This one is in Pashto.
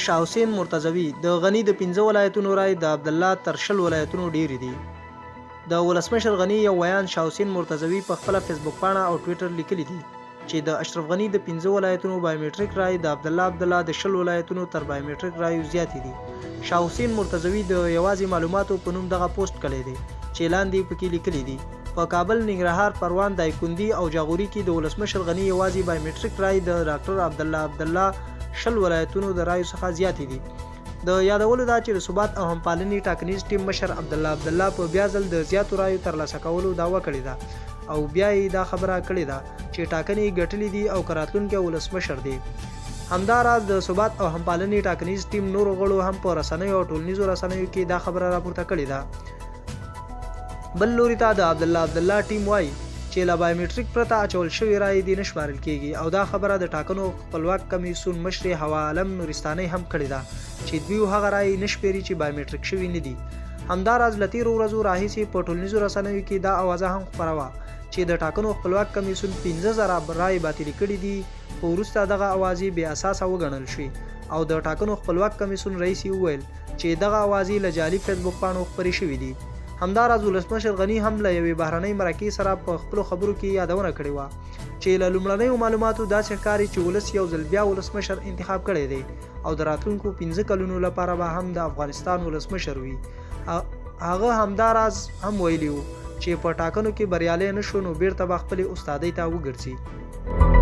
شاه حسین مرتضوی د غنی د 15 ولایتونو رای د عبد الله تر 10 ولایتونو ډیر دي. د ولسمشر غنی یو بیان شاه حسین مرتضوی په خپل فیسبوک پاڼه او ټوئیټر لیکلی دي چې د اشرف غنی د 15 ولایتونو بایومټریک رای د عبد الله د 10 ولایتونو تر بایومټریک رای زیات دي. شاه حسین مرتضوی د یوازې معلوماتو په نوم دغه پوسټ کړی دی چې لاندې پکې لیکلی دي په کابل، ننګرهار، پروان، دایکندي او جاغوري کې د ولسمشر غنی یوازې بایومټریک رای د ډاکټر عبد الله 10 ولایتونو د رایو څخه زیات دي. د یادولو دا چې د ثبات او همپالنې ټاکنیز ټیم مشر عبد الله په بیا ځل د زیاتو رایو ترلاسه کولو دعوه کړې ده او بیا یې دا خبره کړې ده چې ټاکنې ګټلې دي او راتلونکی ولسمشر دی. همداراز د ثبات او همپالنې ټاکنیز ټیم نورو غړو هم په رسنیو او ټولنیزو رسنیو کې دا خبره راپورته کړې ده. بل لوري ته د عبد الله ټیم وایي چې لا بایومټریک پرته اچول شوی رای دي نشمارل کیږي او دا خبره د ټاکنو خپلواک کمیسیون مشر هوا عالم نورستاني هم کړې ده چې دوی هغه رای نشپيري چې بایومټریک شوی نه دي. همداراز لتیر ورځو راهیسي په ټولنیزو رسنیو کې دا اوازه هم خپروه چې د ټاکنو خپلواک کمیسیون 15000 رای باطل کړي دي خو وروسته دغه اوازې بې اساسه وګڼل شوې او د ټاکنو خپلواک کمیسیون رئیس وویل چې دغه اوازې له جعلي فیسبوک پاڼو خپرې شوې دي. همداراز ولسمشر غنی هم له یوې بهرنۍ مرکې سره په خپل خبرو کې یادونه کړې و چې له لومړنیو معلوماتو داسې ښکاري چې ولس یو ځل بیا ولسمشر انتخاب کړی دی او د راتلونکو 15 کلونو لپاره به هم د افغانستان ولسمشر وي. هغه همداراز هم ویلي و چې په ټاکنو کې بریالی نشو نو بیرته به خپلې استادۍ ته وګرځي.